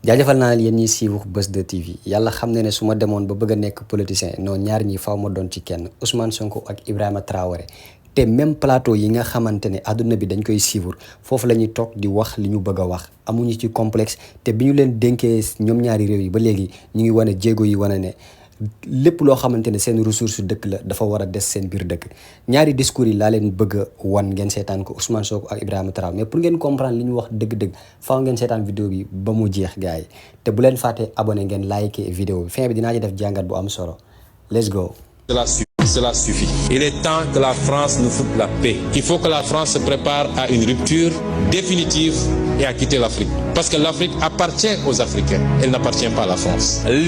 jaajëfal naa yéen ñiy suivre Buzz 2 TV yàlla xam ne su ma demoon ba bëgg a nekk politicien non ñaar ñi faaw ma doon ci kenn Ousmane Sonko ak Ibrahima Traoré te même plateau yi nga xamante ne àdduna bi dañ koy suivre foofu la ñuy toog di wax li ñu bëgg a wax amuñu ci complexe te bi ñu leen dénkee ñoom ñaari réew yi ba léegi ñu ngi wane jéego yi wane ne lépp loo xamante ne seen ressource dëkk la dafa war a des seen biir dëkk ñaari discours yi laa leen bëgg a wan ngeen seetaan ko Ousmane Sonko ak Ibrahima Traoré mais pour ngeen comprendre li ñu wax dëgg-dëgg faaw ngeen seetaan vidéo bi ba mu jeex gars yi te bu leen fàtte abonné ngeen like vidéo bi fin bi dinaa ci def jàngat bu am solo let's go. Cela suffit. Il est temps que la France nous foute la paix. Il faut que la France se prépare à une rupture définitive et à quitter l'Afrique. Parce que l'Afrique appartient aux Africains. Elle n'appartient pas à la France. Il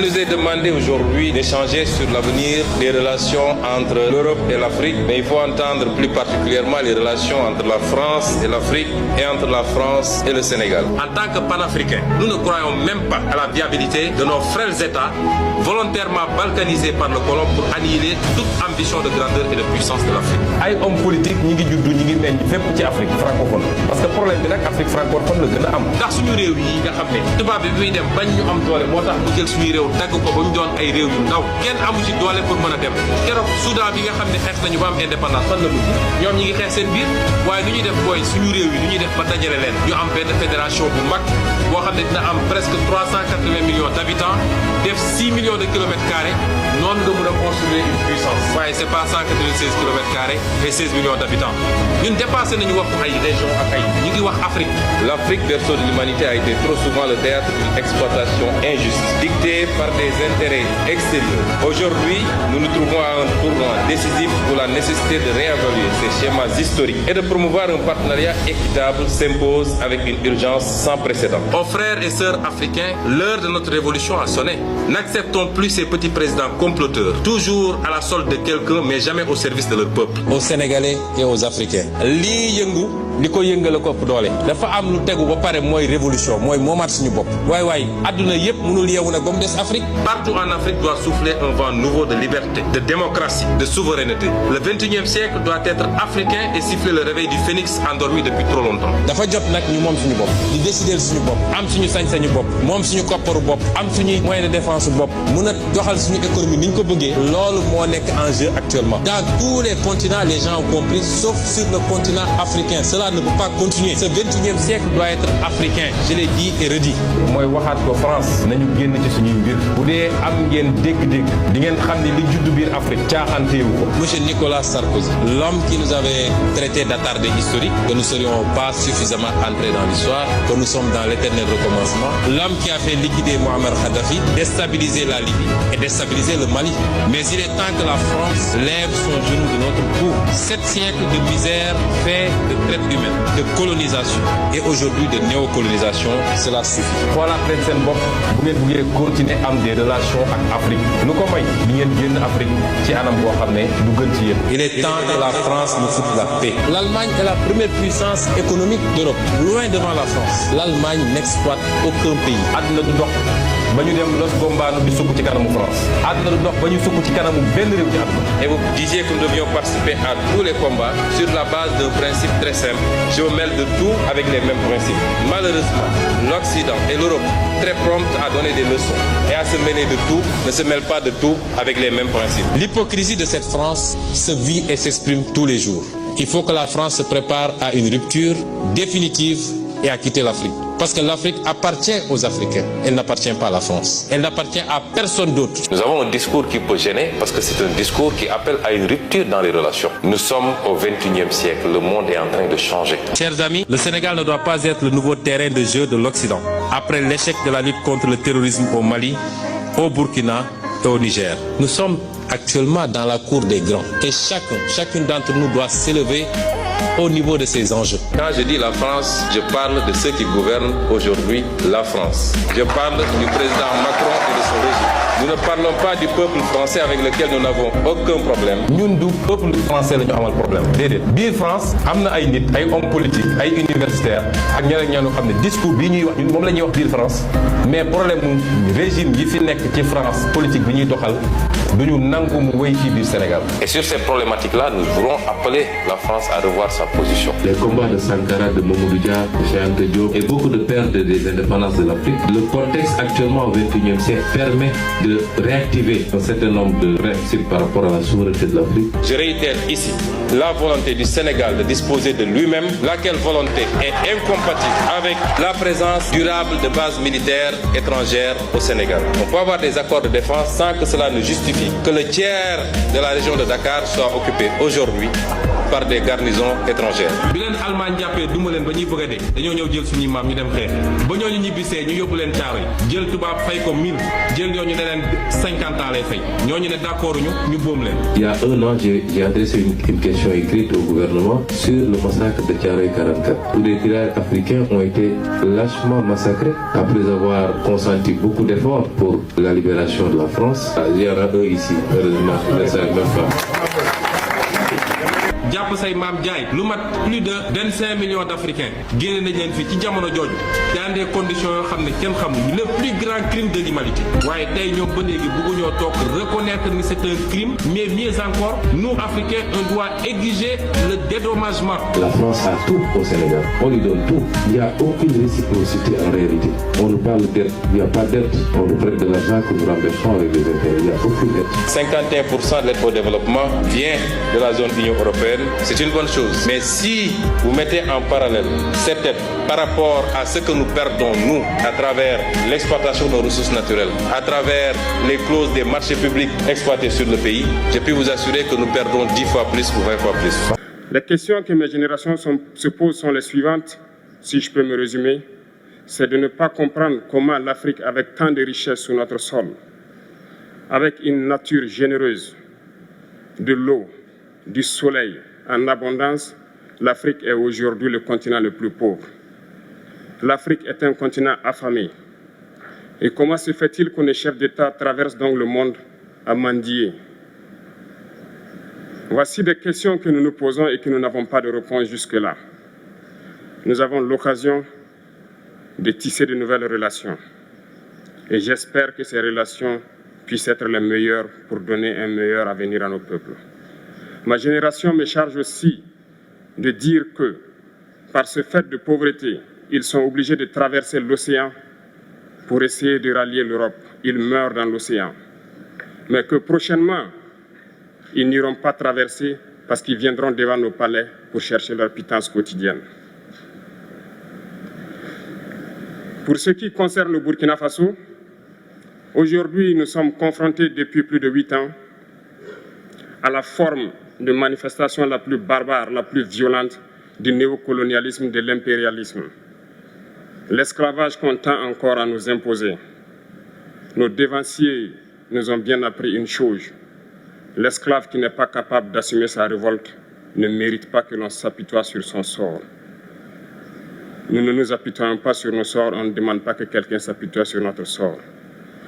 nous est demandé aujourd'hui d'échanger sur l'avenir des relations entre l'Europe et l'Afrique. Mais il faut entendre plus particulièrement les relations entre la France et l'Afrique et entre la France et le Sénégal. En tant que panafricains, nous ne croyons même pas à la viabilité de nos frères États volontairement balkanisés par le colon pour annihiler toute ambition de grandeur et de puissance de l'Afrique. ay hommes politiques ñi ngi juddu ñi ngi meññ fépp ci Afrique francophone parce que problème bi nag Afrique francophone la gën a am. ndax suñu réew yi nga xam ne tubaab bi muy dem bañ ñu am doole moo tax mu jël suñuy réew dagg ko ba ñu doon ay réew yu ndaw kenn amu ci doole pour mën a dem keroog Soudan bi nga xam ne xeex nañu ba am indépendance fan la mujj ñoom ñi ngi xeex seen biir waaye nu ñuy def booy suñu réew yi nu ñuy def ba dajale leen ñu am benn fédération bu mag boo xam ne dina am presque 380 millions d'habitants def 6 millions de kilomètres carrés noonu nga mën a construire une puissance waaye c'est pas 196 kilomètres carrés et 16 millions d'habitants ñun dépassé nañu waxu ay région ak ay ñu ngi wax Afrique. L'Afrique, berceau de l'humanité, a été trop souvent le théâtre d'une exploitation injuste, dictée par des intérêts extérieurs. Aujourd'hui, nous nous trouvons à un tournant décisif où la nécessité de réévaluer ces schémas historiques et de promouvoir un partenariat équitable s'impose avec une urgence sans précédent. Aux frères et sœurs africains, l'heure de notre révolution a sonné. N'acceptons plus ces petits présidents comploteurs, toujours à la solde de quelqu'un, mais jamais au service de leur peuple. Aux Sénégalais et aux Africains. lii yëngu li ko yëngale ko ëpp doole dafa am lu tegu ba pare mooy révolution mooy moomaat suñu bopp waay adduna yëpp mënul yeewu nag ba mu des Afrique. Partout en Afrique doit souffler un vent nouveau de liberté, de démocratie, de souveraineté. Le 21e siècle doit être africain et siffler le réveil du phénix endormi depuis trop longtemps. dafa jot nag ñu moom suñu bopp di décider suñu bopp am suñu sañ-sañu bopp moom suñu kopparu bopp am suñuy moyen de défense bopp mun a doxal suñu économie ni ñu ko bëggee loolu moo nekk en jeu actuellement. Dans tous les continents les gens ont compris sauf sur le continent africain. Cela ne peut pas continuer. Ce 21e siècle doit être africain. Je l'ai dit et redit. mooy waxaat ko France nañu génn ci suñuy mbir bu dee am ngeen dégg-dégg di ngeen xam ne li juddu biir Afrique caaxanteewu ko. Monsieur Nicolas Sarkozy, l'homme qui nous avait traité d'attardé historique, que nous ne serions pas suffisamment entrés dans l'histoire, que nous sommes dans l'éternel recommencement, l'homme qui a fait liquider Mohamed Kadhafi, déstabiliser la Libye et déstabiliser le Mali. Mais il est temps que la France lève son genou de notre cou. 7 siècles de misère fait de traite humaine, de colonisation et aujourd'hui de néocolonisation, cela suffit. xoolaat leen seen bopp bu ngeen buggee continuer am des relations ak Afrique lu ko may di ngeen génn Afrique ci anam boo xam ne du gën ci yéen. Il est temps que la France nous foute la paix. L'Allemagne est la première puissance économique d'Europe, loin devant la France. L'Allemagne n'exploite aucun pays. àdduna du dox ba ñu dem Los Gombaanu di sukk ci kanamu France àdduna du dox ba ñu sukk ci kanamu benn réew ci àdduna. Et vous disiez que nous devions participer à tous les combats sur la base d'un principe très simple. Je me mêle de tout avec les mêmes principes. Malheureusement, l'Occident et l'Europe, très promptes à donner des leçons et à se mêler de tout, ne se mêlent pas de tout avec les mêmes principes. L'hypocrisie de cette France se vit et s'exprime tous les jours. Il faut que la France se prépare à une rupture définitive et à quitter l'Afrique. Parce que l'Afrique appartient aux Africains. Elle n'appartient pas à la France. Elle n'appartient à personne d'autre. Nous avons un discours qui peut gêner parce que c'est un discours qui appelle à une rupture dans les relations. Nous sommes au 21e siècle. Le monde est en train de changer. Chers amis, le Sénégal ne doit pas être le nouveau terrain de jeu de l'Occident. Après l'échec de la lutte contre le terrorisme au Mali, au Burkina et au Niger. Nous sommes actuellement dans la cour des grands. Et chacune d'entre nous doit s'élever au niveau de ces enjeux. Quand je dis la France, je parle de ceux qui gouvernent aujourd'hui la France. Je parle du président Macron et de son régime. Nous ne parlons pas du peuple français avec lequel nous n'avons aucun problème. ñun du peuple français la ñu amal problème déedéet biir France am na ay nit ay hommes politiques ay universitaires ak ñeneen ñoo xam ne discours bii ñuy wax ñun moom la ñuy wax biir France mais problème mu régime yi fi nekk ci France politique bi ñuy doxal du ñu Et sur ces problématiques-là, nous voulons appeler la France à revoir sa position. Les combats de Sankara, de Mamadou Dia, de Cheikh Anta Diop et beaucoup de pertes des indépendances de l'Afrique, le contexte actuellement au XXIe siècle permet de réactiver un certain nombre de principes par rapport à la souveraineté de l'Afrique. Je réitère ici la volonté du Sénégal de disposer de lui-même, laquelle volonté est incompatible avec la présence durable de bases militaires étrangères au Sénégal. On peut avoir des accords de défense sans que cela ne justifie que le tiers de la région de Dakar soit occupé aujourd'hui par des garnisons étrangères. bi leen Allemagne jàppee duma leen ba ñuy bëgg a dee dañoo ñëw jël suñuy maam ñu dem xeex ba ñooñu ñibbisee ñu yóbbu leen caaro yi jël tubaab fay ko 1000 jël ñooñu ne leen 50 ans lay fay ñooñu ne d'accord ñu boom leen. Il y a un an, j'ai adressé une question écrite au gouvernement sur le massacre de Thiaroye 44. Tous les tirailleurs africains ont été lâchement massacrés après avoir consenti beaucoup d'efforts pour la libération de la France. Il y en a un ici, heureusement, je ne savais même pas. jàpp say maam jaay lu mat plus de 25 millions d'Africains génne nañ leen fii ci jamono jooju dans des conditions yoo xam ne kenn xamul le plus grand crime de l'humanité waaye tey ñoom ba léegi bëgguñoo toog reconnaître ni c'est un crime mais mieux encore nous Africains on doit exiger le dédommagement. La France a tout au Sénégal, on lui donne tout. Il n'y a aucune réciprocité en réalité. On nous parle d'aide, il n'y a pas d'aide. On nous prête de l'argent que nous rembourserons avec les intérêts. Il n'y a aucune aide. 51% de l'aide au développement vient de la zone Union européenne. C'est une bonne chose. Mais si vous mettez en parallèle cette aide par rapport à ce que nous perdons, nous, à travers l'exploitation de nos ressources naturelles, à travers les clauses des marchés publics exploités sur le pays, je peux vous assurer que nous perdons 10 fois plus ou 20 fois plus. Les questions que mes générations se posent sont les suivantes, si je peux me résumer. C'est de ne pas comprendre comment l'Afrique, avec tant de richesses sur notre sol, avec une nature généreuse, de l'eau, du soleil en abondance, l'Afrique est aujourd'hui le continent le plus pauvre. L'Afrique est un continent affamé. Et comment se fait-il que les chefs d'État traversent donc le monde à mendier? Voici des questions que nous nous posons et que nous n'avons pas de réponse jusque-là. Nous avons l'occasion de tisser de nouvelles relations. Et j'espère que ces relations puissent être les meilleures pour donner un meilleur avenir à nos peuples. Ma génération me charge aussi de dire que, par ce fait de pauvreté, ils sont obligés de traverser l'océan pour essayer de rallier l'Europe. Ils meurent dans l'océan. Mais que prochainement, ils n'iront pas traverser parce qu'ils viendront devant nos palais pour chercher leur pitance quotidienne. Pour ce qui concerne le Burkina Faso, aujourd'hui, nous sommes confrontés depuis plus de 8 ans à la forme de manifestation la plus barbare, la plus violente du néocolonialisme, de l'impérialisme. L'esclavage qu'on tend encore à nous imposer. Nos dévanciers nous ont bien appris une chose. L'esclave qui n'est pas capable d'assumer sa révolte ne mérite pas que l'on s'apitoie sur son sort. Nous ne nous apitoyons pas sur nos sorts, on ne demande pas que quelqu'un s'apitoie sur notre sort.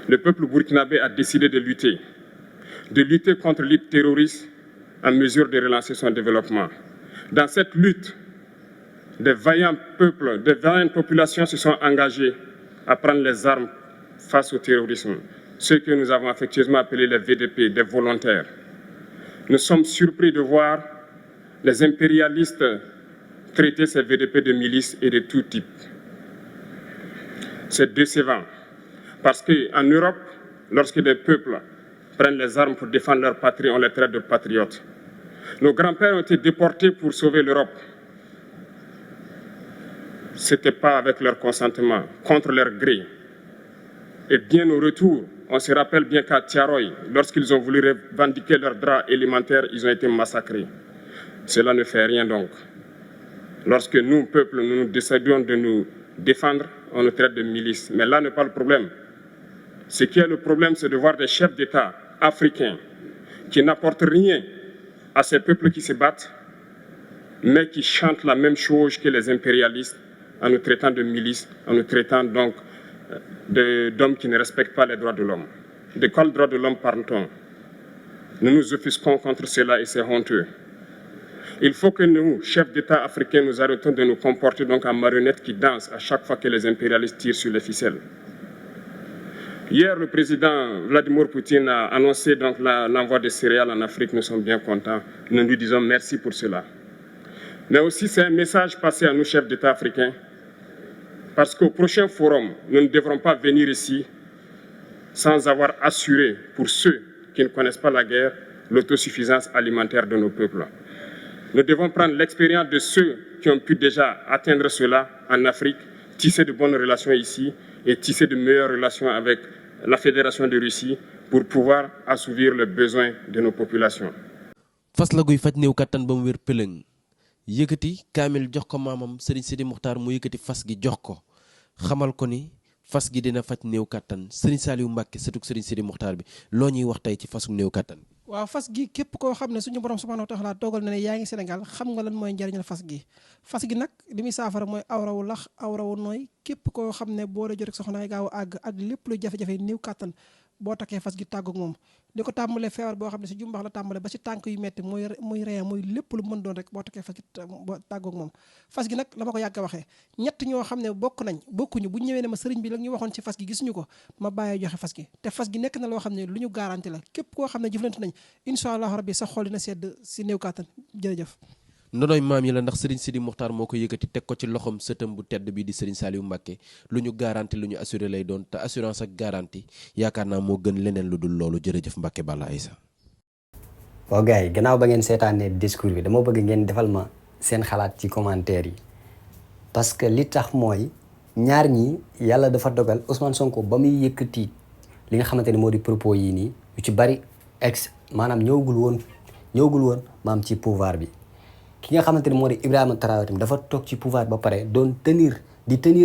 Le peuple burkinabé a décidé de lutter contre l'île terroriste en mesure de relancer son développement. Dans cette lutte, des vaillants peuples, des vaillantes populations se sont engagées à prendre les armes face au terrorisme, ceux que nous avons affectueusement appelés les VDP, des volontaires. Nous sommes surpris de voir les impérialistes traiter ces VDP de milices et de tout type. C'est décevant, parce qu'en Europe, lorsque des peuples prennent les armes pour défendre leur patrie, on les traite de patriotes. Nos grands-pères ont été déportés pour sauver l'Europe. Ce n'était pas avec leur consentement, contre leur gré. Et bien au retour, on se rappelle bien qu'à Thiaroye, lorsqu'ils ont voulu revendiquer leurs droits élémentaires, ils ont été massacrés. Cela ne fait rien donc. Lorsque nous, peuple, nous décidons de nous défendre, on nous traite de milices. Mais là n'est pas le problème. Ce qui est le problème, c'est de voir des chefs d'État africains qui n'apportent rien à ces peuples qui se battent, mais qui chantent la même chose que les impérialistes en nous traitant de milices, en nous traitant donc d'hommes qui ne respectent pas les droits de l'homme. De quels droits de l'homme parle-t-on? Nous nous offusquons contre cela et c'est honteux. Il faut que nous, chefs d'État africains, nous arrêtons de nous comporter donc en marionnettes qui dansent à chaque fois que les impérialistes tirent sur les ficelles. Hier, le président Vladimir Poutine a annoncé donc l'envoi de céréales en Afrique. Nous sommes bien contents. Nous lui disons merci pour cela. Mais aussi, c'est un message passé à nous, chefs d'État africains, parce qu'au prochain forum, nous ne devrons pas venir ici sans avoir assuré, pour ceux qui ne connaissent pas la guerre, l'autosuffisance alimentaire de nos peuples. Nous devons prendre l'expérience de ceux qui ont pu déjà atteindre cela en Afrique, tisser de bonnes relations ici et tisser de meilleures relations avec la Fédération de Russie pour pouvoir assouvir les besoins de nos populations. fas la guy faj néew kattan ba mu wér pëlëng yëkkati kaamil jox ko maamam Serigne Sidi Muxtaar mu yëkkati fas gi jox ko xamal ko ni fas gi dina faj néew kattan Serigne Saliou Mbacke sëtug Serigne Sidi Muxtaar bi loo ñuy wax tey ci fasu néew kattan. waaw fas gi képp koo xam ne suñu borom subhanahu wa taala toogal na ne yaa ngi Sénégal xam nga lan mooy njariñal fas gi nag li muy saafara mooy awrawu lax awrawu nooy képp koo xam ne boo dee jot ak soxna ay gaaw àgg ak lépp lu jafe-jafe néew kattan boo takkee fas gi tàggoog moom li ko tàmbalee feebar boo xam ne si jumbax la tàmbalee ba si tànk yu metti muy ree muy lépp lu mën doon rek boo takkee fas gi boo tàggoog moom fas gi nag la ma ko yàgg a waxee ñett ñoo xam ne bokkuñu bu ñëwee ne ma sëriñ bi la ñu waxoon ci fas gi gisuñu ko ma bàyyee joxe fas gi te fas gi nekk na loo xam ne lu ñu garanti la képp koo xam ne jëflante nañ incha allah rabbi sa xol dina sedd si néew kàttan jërëjëf ndonoy maam yi la ndax Serigne Sidi Muxtaar moo ko yëkkati teg ko ci loxom sëtam bu tedd bii di Serigne Saliou Mbacke lu ñu garanti lu ñu assuré lay doon te assurance ak garanti yaakaar naa moo gën leneen lu dul loolu jërëjëf Mbacke Balla Aïssa. waaw gars yi gannaaw ba ngeen seetaanee discours bi dama bëgg ngeen defal ma seen xalaat ci commentaire yi parce que li tax mooy ñaar ñi yàlla dafa dogal Ousmane Sonko ba muy yëkkati li nga xamante ne moo di propos yii nii yu ci bari maanaam ñëwagul woon maam ci pouvoir bi. ki nga xamante ne moo di Ibrahima Traoré tamit dafa toog ci pouvoir ba pare doon tenir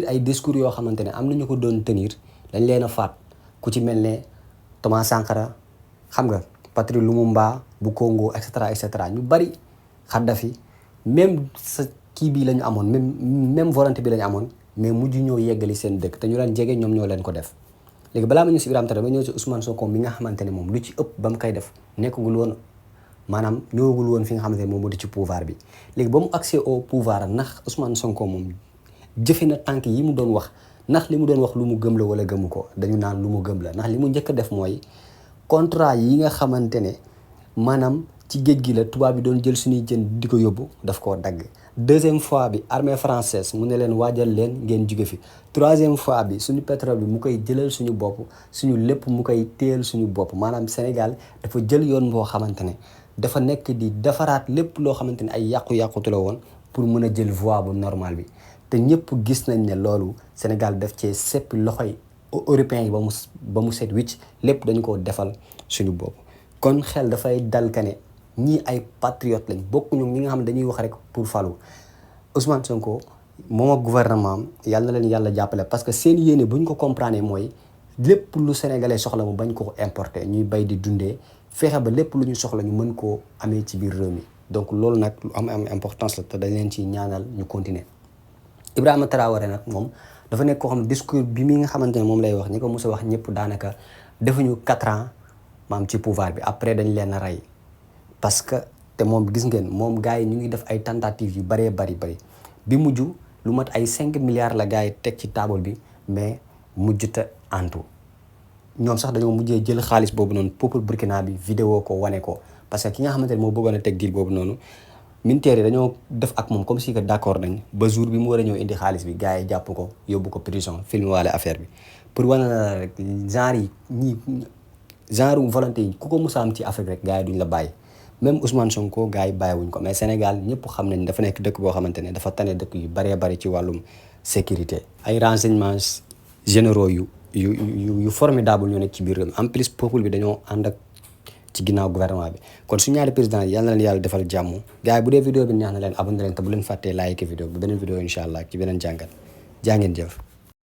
ay discours yoo xamante ne am nañu ko doon tenir dañ leen a faat ku ci mel ne Thomas Sankara xam nga Patrice Lumumba bu Congo et cetera ñu bari Kadhafi même sa kii bii la ñu amoon même volonté bi la ñu amoon mais mujj ñoo yeggali seen dëkk te ñu leen jege ñoom ñoo leen ko def. léegi balaa ma ñëw si Ibrahima Traoré ba ñëw si Ousmane Sonko mi nga xamante ne moom lu ci ëpp ba mu koy def nekkagul woon. maanaam ñëwagul woon fi nga xamante ne moom moo di ci pouvoir bi léegi ba mu accès au pouvoir ndax Ousmane Sonko moom jëfe na tànk yi mu doon wax ndax li mu doon wax lu mu gëm la wala gëmu ko dañu naan lu mu gëm la ndax li mu njëkk a def mooy contrat yi nga xamante ne maanaam ci géej gi la tubaab bi doon jël suñuy jën di ko yóbbu daf koo dagg. deuxième fois bi armée française mu ne leen waajal leen ngeen jóge fi troisième fois bi suñu pétrole bi mu koy jëlal suñu bopp suñu lépp mu koy téyal suñu bopp maanaam Sénégal dafa jël yoon boo xamante ne. dafa nekk di defaraat lépp loo xamante ne ay yàqu-yàqutu la woon pour mën a jël voie bu normal bi te ñëpp gis nañ ne loolu Sénégal daf cee seppi loxoy européens yi ba mu set wicc lépp dañu ko defal suñu bopp. kon xel dafay dal ka ne ñii ay patriote lañ bokkuñu ñi nga xam ne dañuy wax rek pour falu Ousmane Sonko moom ak gouvernement am yàlla na leen yàlla jàppale parce que seen yéene bu ñu ko comprendre mooy lépp lu sénégalais soxla mu bañ ko importer ñuy bay di dundee. fexe ba lépp lu ñu soxla ñu mën koo amee ci biir réew mi donc loolu nag lu am importance la te dañ leen ci ñaanal ñu continuer Ibrahima Traoré nag moom dafa nekk koo xam ne discours bi mi nga xamante ne moom lay wax ñi ko mos a wax ñëpp daanaka defuñu 4 ans maam ci pouvoir bi après dañ leen a rey parce que te moom gis ngeen moom gars yi ñu ngi def ay tentatives yu bëree bëri bi mujj lu mat ay 5 milliards la gars yi teg ci table bi mais mujjuta antu ñoom sax dañoo mujjee jël xaalis boobu noonu peuple burkina bi vidéo ko wane ko parce que ki nga xamante ne moo bëggoon a teg deal boobu noonu militaire yi dañoo def ak moom comme si que d'accord nañ ba jour bi mu war a ñëw indi xaalis bi gars yi jàpp ko yóbbu ko prison film waale affaire bi pour wane na rek genre volonté yi ku ko musa am ci Afrique rek gars yi duñ la bàyyi même Ousmane Sonko gars yi bàyyiwuñ ko mais Sénégal ñëpp xam nañ dafa nekk dëkk boo xamante ne dafa tane dëkk yu bëree bëri ci wàllum sécurité ay renseignements généraux yu formidable ñoo nekk ci biir réew mi en plus peuple bi dañoo ànd ak ci ginnaaw gouvernement bi kon su ñaari président yi yal na leen yàlla defal jàmm gars yi bu dee vidéo bi neex na leen abonné leen te bu leen fàttee like vidéo bi beneen vidéo incha allah ci beneen jàngat jaa ngeen jëf